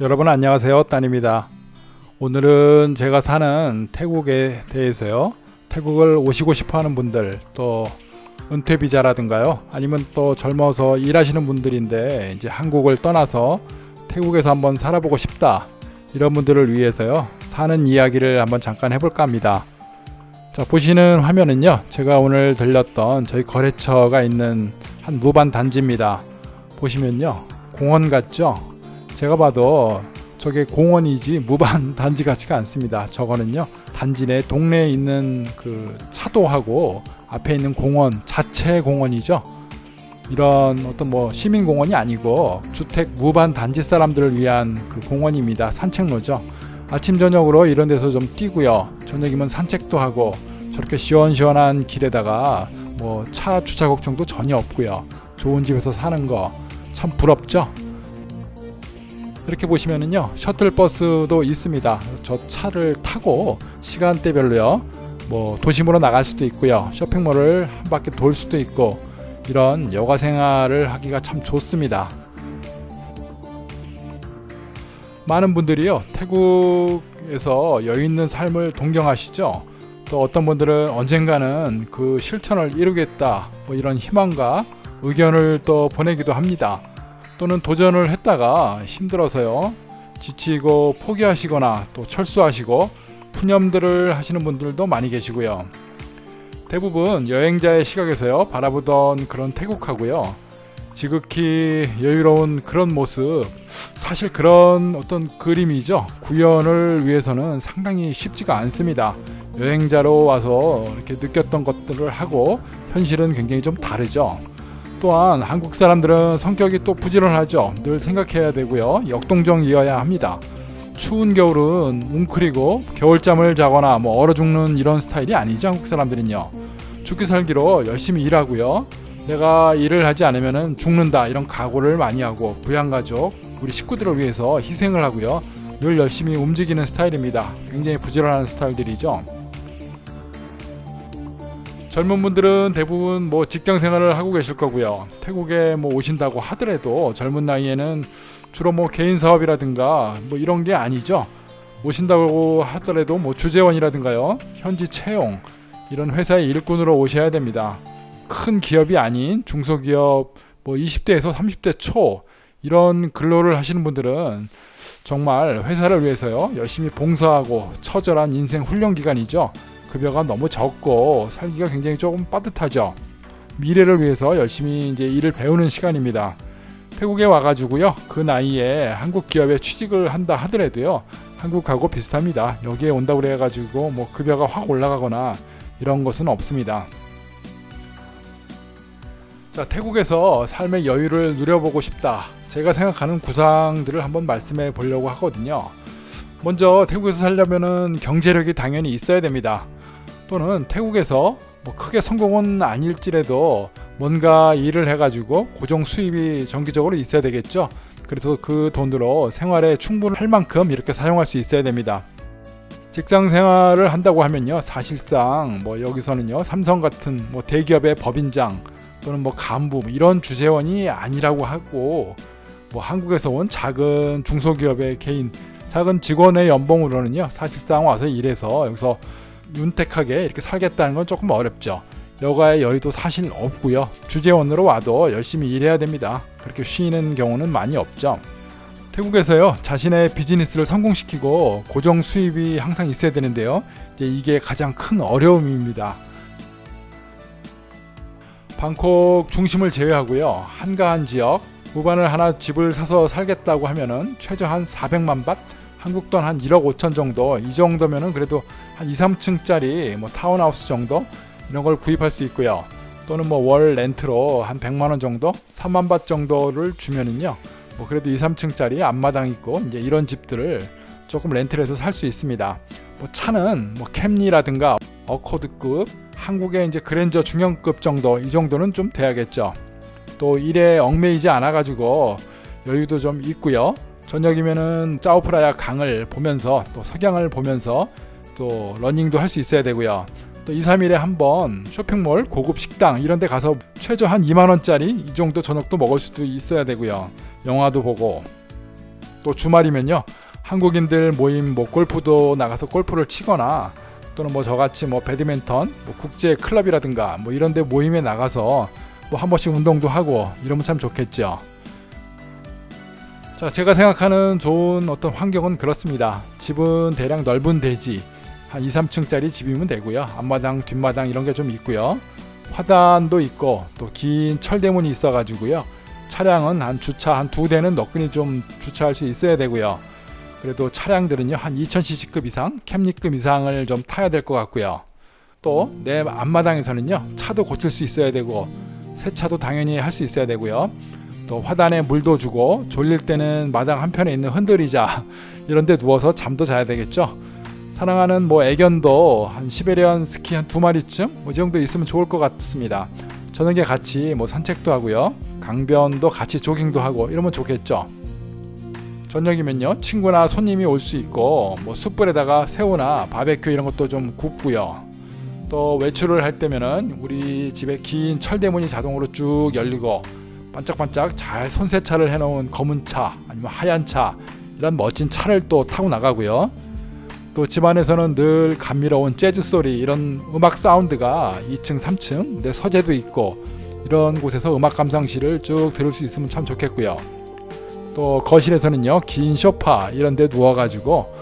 여러분 안녕하세요, 따입니다. 오늘은 제가 사는 태국에 대해서요, 태국을 오시고 싶어 하는 분들, 또 은퇴 비자라든가요, 아니면 또 젊어서 일하시는 분들인데 이제 한국을 떠나서 태국에서 한번 살아보고 싶다, 이런 분들을 위해서요, 사는 이야기를 한번 잠깐 해볼까 합니다. 자, 보시는 화면은요, 제가 오늘 들렸던 저희 거래처가 있는 한 무반 단지입니다. 보시면요, 공원 같죠? 제가 봐도 저게 공원이지 무반 단지 같지가 않습니다. 저거는요, 단지 내 동네에 있는 그 차도하고 앞에 있는 공원 자체 공원이죠. 이런 어떤 뭐 시민 공원이 아니고 주택 무반 단지 사람들을 위한 그 공원입니다. 산책로죠. 아침 저녁으로 이런 데서 좀 뛰고요, 저녁이면 산책도 하고, 저렇게 시원시원한 길에다가 뭐 차 주차 걱정도 전혀 없고요. 좋은 집에서 사는 거 참 부럽죠. 이렇게 보시면은요, 셔틀버스도 있습니다. 저 차를 타고 시간대별로요, 뭐 도심으로 나갈 수도 있고요, 쇼핑몰을 한 바퀴 돌 수도 있고, 이런 여가 생활을 하기가 참 좋습니다. 많은 분들이요, 태국에서 여유 있는 삶을 동경하시죠. 또 어떤 분들은 언젠가는 그 실천을 이루겠다, 뭐 이런 희망과 의견을 또 보내기도 합니다. 또는 도전을 했다가 힘들어서요, 지치고 포기하시거나 또 철수하시고 푸념들을 하시는 분들도 많이 계시고요. 대부분 여행자의 시각에서요, 바라보던 그런 태국하고요, 지극히 여유로운 그런 모습, 사실 그런 어떤 그림이죠, 구현을 위해서는 상당히 쉽지가 않습니다. 여행자로 와서 이렇게 느꼈던 것들을 하고 현실은 굉장히 좀 다르죠. 또한 한국 사람들은 성격이 또 부지런하죠. 늘 생각해야 되고요, 역동적이어야 합니다. 추운 겨울은 웅크리고 겨울잠을 자거나 뭐 얼어 죽는 이런 스타일이 아니죠. 한국 사람들은요, 죽기 살기로 열심히 일하고요, 내가 일을 하지 않으면 죽는다, 이런 각오를 많이 하고, 부양가족 우리 식구들을 위해서 희생을 하고요, 늘 열심히 움직이는 스타일입니다. 굉장히 부지런한 스타일들이죠. 젊은 분들은 대부분 뭐 직장 생활을 하고 계실 거고요. 태국에 뭐 오신다고 하더라도 젊은 나이에는 주로 뭐 개인 사업이라든가 뭐 이런 게 아니죠. 오신다고 하더라도 뭐 주재원이라든가요, 현지 채용, 이런 회사의 일꾼으로 오셔야 됩니다. 큰 기업이 아닌 중소기업, 뭐 20대에서 30대 초 이런 근로를 하시는 분들은 정말 회사를 위해서요, 열심히 봉사하고 처절한 인생 훈련 기간이죠. 급여가 너무 적고 살기가 굉장히 조금 빠듯하죠. 미래를 위해서 열심히 이제 일을 배우는 시간입니다. 태국에 와가지고요, 그 나이에 한국 기업에 취직을 한다 하더라도요, 한국하고 비슷합니다. 여기에 온다고 그래가지고 뭐 급여가 확 올라가거나 이런 것은 없습니다. 자, 태국에서 삶의 여유를 누려보고 싶다, 제가 생각하는 구상들을 한번 말씀해 보려고 하거든요. 먼저 태국에서 살려면은 경제력이 당연히 있어야 됩니다. 또는 태국에서 뭐 크게 성공은 아닐지라도 뭔가 일을 해가지고 고정 수입이 정기적으로 있어야 되겠죠. 그래서 그 돈으로 생활에 충분할 만큼 이렇게 사용할 수 있어야 됩니다. 직장 생활을 한다고 하면요, 사실상 뭐 여기서는요, 삼성 같은 뭐 대기업의 법인장 또는 뭐 간부 이런 주재원이 아니라고 하고, 뭐 한국에서 온 작은 중소기업의 개인 작은 직원의 연봉으로는요, 사실상 와서 일해서 여기서 윤택하게 이렇게 살겠다는 건 조금 어렵죠. 여가의 여유도 사실 없고요, 주재원으로 와도 열심히 일해야 됩니다. 그렇게 쉬는 경우는 많이 없죠. 태국에서요, 자신의 비즈니스를 성공시키고 고정 수입이 항상 있어야 되는데요, 이제 이게 가장 큰 어려움입니다. 방콕 중심을 제외하고요, 한가한 지역 무반을 하나 집을 사서 살겠다고 하면은 최저 한 400만 밭, 한국 돈 한 1억 5천 정도, 이 정도면은 그래도 한 2, 3층짜리 뭐 타운하우스 정도 이런 걸 구입할 수 있고요. 또는 뭐 월 렌트로 한 100만 원 정도, 3만 밭 정도를 주면은요, 뭐 그래도 2, 3층짜리 앞마당 있고 이제 이런 집들을 조금 렌트를 해서 살 수 있습니다. 뭐 차는 뭐 캠리라든가 어코드급, 한국의 이제 그랜저 중형급 정도, 이 정도는 좀 돼야겠죠. 또 일에 얽매이지 않아 가지고 여유도 좀 있고요. 저녁이면은 짜오프라야 강을 보면서 또 석양을 보면서 또 러닝도 할 수 있어야 되고요. 또 2, 3일에 한번 쇼핑몰, 고급 식당 이런 데 가서 최저 한 2만원짜리 이 정도 저녁도 먹을 수도 있어야 되고요. 영화도 보고 또 주말이면요, 한국인들 모임 뭐 골프도 나가서 골프를 치거나 또는 뭐 저같이 뭐 배드민턴 뭐 국제 클럽이라든가 뭐 이런데 모임에 나가서 뭐 한 번씩 운동도 하고 이러면 참 좋겠죠. 자, 제가 생각하는 좋은 어떤 환경은 그렇습니다. 집은 대략 넓은 대지 한 2, 3층짜리 집이면 되고요. 앞마당, 뒷마당 이런 게 좀 있고요. 화단도 있고 또 긴 철대문이 있어 가지고요. 차량은 한 주차 한 2대는 너끈히 좀 주차할 수 있어야 되고요. 그래도 차량들은요 한 2000cc급 이상, 캠리급 이상을 좀 타야 될 것 같고요. 또 내 앞마당에서는요 차도 고칠 수 있어야 되고 세차도 당연히 할 수 있어야 되고요. 또 화단에 물도 주고 졸릴 때는 마당 한편에 있는 흔들의자 이런 데 누워서 잠도 자야 되겠죠. 사랑하는 뭐 애견도 한 시베리안 스키 한 2마리쯤 뭐 이 정도 있으면 좋을 것 같습니다. 저녁에 같이 뭐 산책도 하고요. 강변도 같이 조깅도 하고 이러면 좋겠죠. 저녁이면요 친구나 손님이 올 수 있고 뭐 숯불에다가 새우나 바베큐 이런 것도 좀 굽고요. 또 외출을 할 때면은 우리 집에 긴 철대문이 자동으로 쭉 열리고 반짝반짝 잘 손세차를 해놓은 검은 차 아니면 하얀 차 이런 멋진 차를 또 타고 나가고요. 또 집안에서는 늘 감미로운 재즈 소리 이런 음악 사운드가 2층 3층 내 서재도 있고 이런 곳에서 음악 감상실을 쭉 들을 수 있으면 참 좋겠고요. 또 거실에서는요 긴 소파 이런 데 누워가지고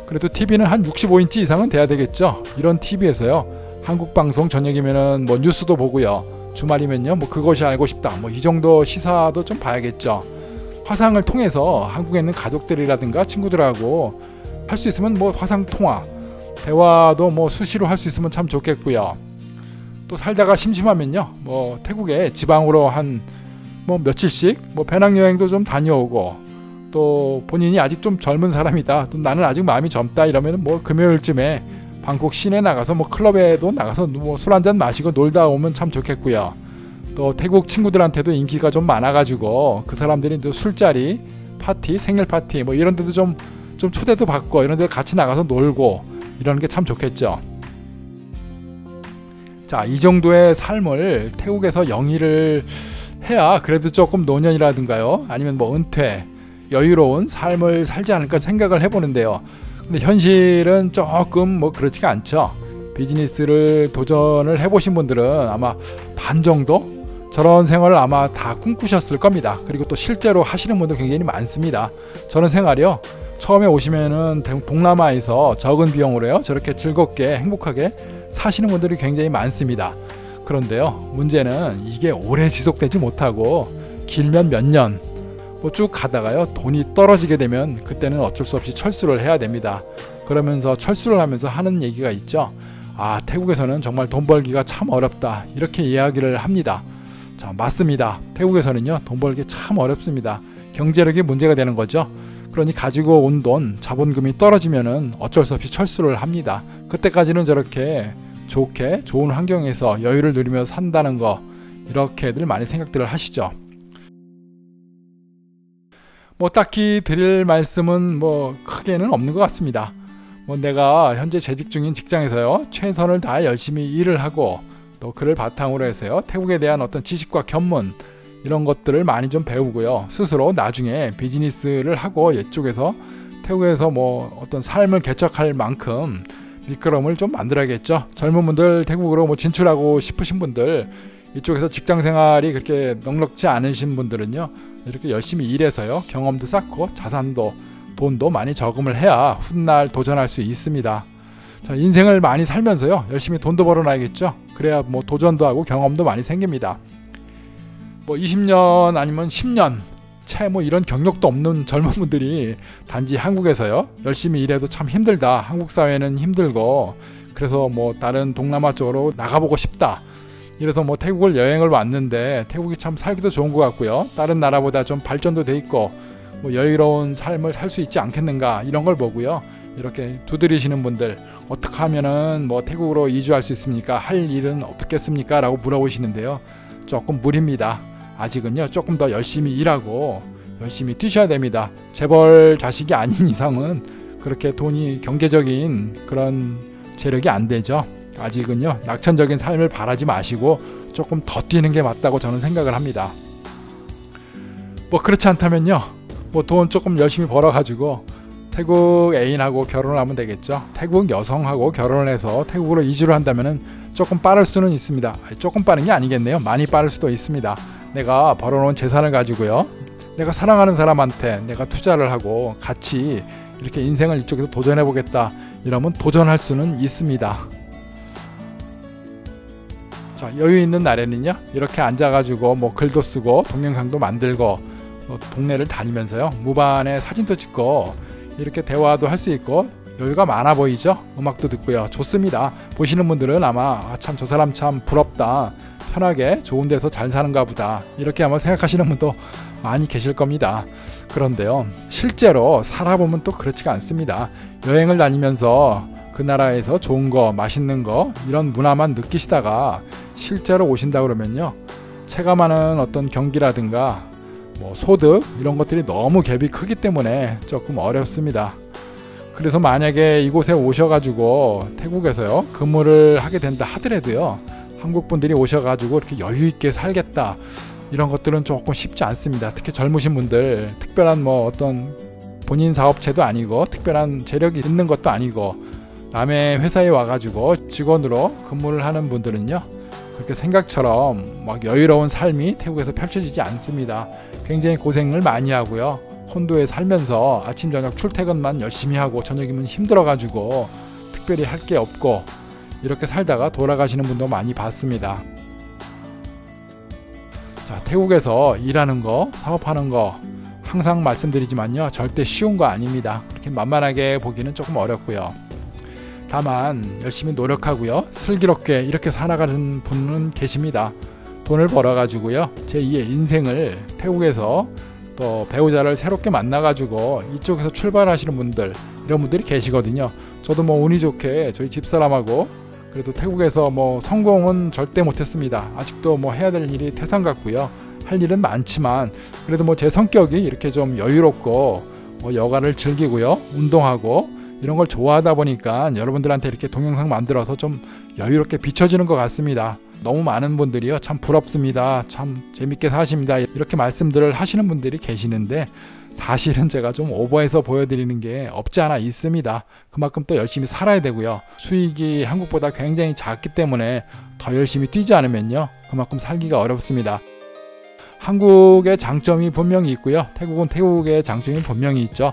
그래도 TV는 한 65인치 이상은 돼야 되겠죠. 이런 TV에서요 한국방송 저녁이면은 뭐 뉴스도 보고요. 주말이면요 뭐 그것이 알고 싶다 뭐 이 정도 시사도 좀 봐야겠죠. 화상을 통해서 한국에 있는 가족들이라든가 친구들하고 할 수 있으면 뭐 화상 통화 대화도 뭐 수시로 할 수 있으면 참 좋겠고요. 또 살다가 심심하면요 뭐 태국에 지방으로 한 뭐 며칠씩 뭐 배낭여행도 좀 다녀오고 또 본인이 아직 좀 젊은 사람이다 또 나는 아직 마음이 젊다 이러면 뭐 금요일쯤에 방콕 시내 나가서 뭐 클럽에도 나가서 뭐 술 한잔 마시고 놀다 오면 참 좋겠고요. 또 태국 친구들한테도 인기가 좀 많아가지고 그 사람들이 또 술자리 파티 생일 파티 뭐 이런 데도 좀 초대도 받고 이런 데 같이 나가서 놀고 이런 게 참 좋겠죠. 자, 이 정도의 삶을 태국에서 영위를 해야 그래도 조금 노년이라든가요 아니면 뭐 은퇴 여유로운 삶을 살지 않을까 생각을 해보는데요. 근데 현실은 조금 뭐 그렇지가 않죠. 비즈니스를 도전을 해보신 분들은 아마 반 정도 저런 생활을 아마 다 꿈꾸셨을 겁니다. 그리고 또 실제로 하시는 분들 굉장히 많습니다. 저런 생활이요 처음에 오시면은 동남아에서 적은 비용으로요 저렇게 즐겁게 행복하게 사시는 분들이 굉장히 많습니다. 그런데요 문제는 이게 오래 지속되지 못하고 길면 몇 년 뭐 쭉 가다가요 돈이 떨어지게 되면 그때는 어쩔 수 없이 철수를 해야 됩니다. 그러면서 철수를 하면서 하는 얘기가 있죠. 아, 태국에서는 정말 돈 벌기가 참 어렵다 이렇게 이야기를 합니다. 자, 맞습니다. 태국에서는요 돈 벌기 참 어렵습니다. 경제력이 문제가 되는 거죠. 그러니 가지고 온 돈 자본금이 떨어지면은 어쩔 수 없이 철수를 합니다. 그때까지는 저렇게 좋게 좋은 환경에서 여유를 누리며 산다는 거 이렇게들 많이 생각들을 하시죠. 뭐 딱히 드릴 말씀은 뭐 크게는 없는 것 같습니다. 뭐 내가 현재 재직 중인 직장에서요 최선을 다해 열심히 일을 하고 또 그를 바탕으로 해서요 태국에 대한 어떤 지식과 견문 이런 것들을 많이 좀 배우고요 스스로 나중에 비즈니스를 하고 이쪽에서 태국에서 뭐 어떤 삶을 개척할 만큼 미끄럼을 좀 만들어야겠죠. 젊은 분들 태국으로 뭐 진출하고 싶으신 분들 이쪽에서 직장 생활이 그렇게 넉넉지 않으신 분들은요 이렇게 열심히 일해서요 경험도 쌓고 자산도 돈도 많이 저금을 해야 훗날 도전할 수 있습니다. 자, 인생을 많이 살면서요 열심히 돈도 벌어놔야겠죠. 그래야 뭐 도전도 하고 경험도 많이 생깁니다. 뭐 20년 아니면 10년 채 뭐 이런 경력도 없는 젊은 분들이 단지 한국에서요 열심히 일해도 참 힘들다 한국 사회는 힘들고 그래서 뭐 다른 동남아 쪽으로 나가보고 싶다 이래서 뭐 태국을 여행을 왔는데 태국이 참 살기도 좋은 것 같고요 다른 나라보다 좀 발전도 돼 있고 뭐 여유로운 삶을 살 수 있지 않겠는가 이런 걸 보고요 이렇게 두드리시는 분들 어떻게 하면은 뭐 태국으로 이주할 수 있습니까? 할 일은 없겠습니까? 라고 물어보시는데요 조금 무리입니다. 아직은요 조금 더 열심히 일하고 열심히 뛰셔야 됩니다. 재벌 자식이 아닌 이상은 그렇게 돈이 경제적인 그런 재력이 안 되죠. 아직은요 낙천적인 삶을 바라지 마시고 조금 더 뛰는 게 맞다고 저는 생각을 합니다. 뭐 그렇지 않다면요 뭐 돈 조금 열심히 벌어가지고 태국 애인하고 결혼을 하면 되겠죠. 태국 여성하고 결혼을 해서 태국으로 이주를 한다면은 조금 빠를 수는 있습니다. 조금 빠른 게 아니겠네요. 많이 빠를 수도 있습니다. 내가 벌어놓은 재산을 가지고요, 내가 사랑하는 사람한테 내가 투자를 하고 같이 이렇게 인생을 이쪽에서 도전해 보겠다 이러면 도전할 수는 있습니다. 자, 여유 있는 날에는요, 이렇게 앉아가지고 뭐 글도 쓰고 동영상도 만들고 동네를 다니면서요, 무반에 사진도 찍고 이렇게 대화도 할 수 있고 여유가 많아 보이죠? 음악도 듣고요. 좋습니다. 보시는 분들은 아마 참 저 사람 참 부럽다, 편하게 좋은 데서 잘 사는가 보다, 이렇게 아마 생각하시는 분도 많이 계실 겁니다. 그런데요, 실제로 살아보면 또 그렇지가 않습니다. 여행을 다니면서 그 나라에서 좋은 거, 맛있는 거, 이런 문화만 느끼시다가 실제로 오신다 그러면요, 체감하는 어떤 경기라든가 뭐 소득 이런 것들이 너무 갭이 크기 때문에 조금 어렵습니다. 그래서 만약에 이곳에 오셔가지고 태국에서요 근무를 하게 된다 하더라도요, 한국 분들이 오셔가지고 이렇게 여유 있게 살겠다 이런 것들은 조금 쉽지 않습니다. 특히 젊으신 분들, 특별한 뭐 어떤 본인 사업체도 아니고 특별한 재력이 있는 것도 아니고 남의 회사에 와가지고 직원으로 근무를 하는 분들은요, 그렇게 생각처럼 막 여유로운 삶이 태국에서 펼쳐지지 않습니다. 굉장히 고생을 많이 하고요, 콘도에 살면서 아침 저녁 출퇴근만 열심히 하고 저녁이면 힘들어가지고 특별히 할 게 없고 이렇게 살다가 돌아가시는 분도 많이 봤습니다. 자, 태국에서 일하는 거, 사업하는 거 항상 말씀드리지만요, 절대 쉬운 거 아닙니다. 그렇게 만만하게 보기는 조금 어렵고요. 다만 열심히 노력하고요, 슬기롭게 이렇게 살아가는 분은 계십니다. 돈을 벌어가지고요, 제2의 인생을 태국에서 또 배우자를 새롭게 만나가지고 이쪽에서 출발하시는 분들, 이런 분들이 계시거든요. 저도 뭐 운이 좋게 저희 집사람하고 그래도 태국에서 뭐 성공은 절대 못했습니다. 아직도 뭐 해야 될 일이 태산 같고요, 할 일은 많지만 그래도 뭐 제 성격이 이렇게 좀 여유롭고 뭐 여가를 즐기고요, 운동하고 이런 걸 좋아하다 보니까 여러분들한테 이렇게 동영상 만들어서 좀 여유롭게 비춰지는 것 같습니다. 너무 많은 분들이요, 참 부럽습니다, 참 재밌게 사십니다, 이렇게 말씀들을 하시는 분들이 계시는데 사실은 제가 좀 오버해서 보여드리는 게 없지 않아 있습니다. 그만큼 또 열심히 살아야 되고요, 수익이 한국보다 굉장히 작기 때문에 더 열심히 뛰지 않으면요, 그만큼 살기가 어렵습니다. 한국의 장점이 분명히 있고요, 태국은 태국의 장점이 분명히 있죠.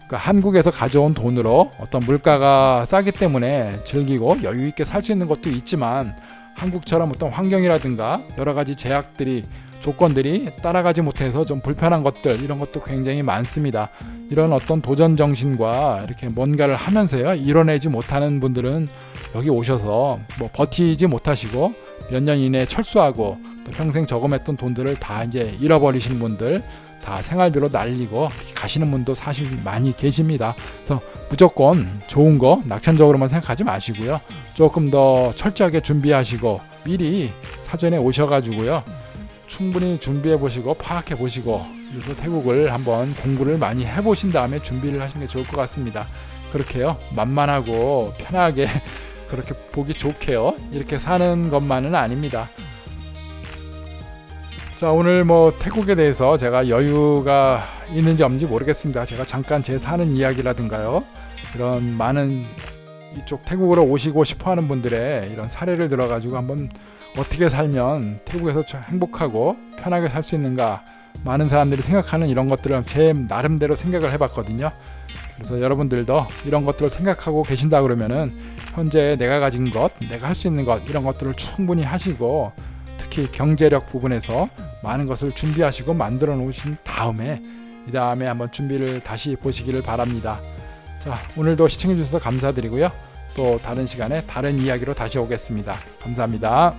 그러니까 한국에서 가져온 돈으로 어떤 물가가 싸기 때문에 즐기고 여유 있게 살 수 있는 것도 있지만 한국처럼 어떤 환경이라든가 여러 가지 제약들이, 조건들이 따라가지 못해서 좀 불편한 것들, 이런 것도 굉장히 많습니다. 이런 어떤 도전 정신과 이렇게 뭔가를 하면서요, 이뤄내지 못하는 분들은 여기 오셔서 뭐 버티지 못하시고 몇 년 이내에 철수하고 또 평생 저금했던 돈들을 다 이제 잃어버리신 분들, 다 생활비로 날리고 가시는 분도 사실 많이 계십니다. 그래서 무조건 좋은 거 낙천적으로만 생각하지 마시고요, 조금 더 철저하게 준비하시고 미리 사전에 오셔가지고요, 충분히 준비해 보시고 파악해 보시고 그래서 태국을 한번 공부를 많이 해보신 다음에 준비를 하시는 게 좋을 것 같습니다. 그렇게요, 만만하고 편하게 그렇게 보기 좋게요, 이렇게 사는 것만은 아닙니다. 자, 오늘 뭐 태국에 대해서 제가 여유가 있는지 없는지 모르겠습니다. 제가 잠깐 제 사는 이야기라든가요, 이런 많은 이쪽 태국으로 오시고 싶어 하는 분들의 이런 사례를 들어가지고 한번 어떻게 살면 태국에서 행복하고 편하게 살 수 있는가, 많은 사람들이 생각하는 이런 것들을 제 나름대로 생각을 해봤거든요. 그래서 여러분들도 이런 것들을 생각하고 계신다 그러면은 현재 내가 가진 것, 내가 할 수 있는 것, 이런 것들을 충분히 하시고 특히 경제력 부분에서 많은 것을 준비하시고 만들어 놓으신 다음에 이 다음에 한번 준비를 다시 보시기를 바랍니다. 자, 오늘도 시청해 주셔서 감사드리고요, 또 다른 시간에 다른 이야기로 다시 오겠습니다. 감사합니다.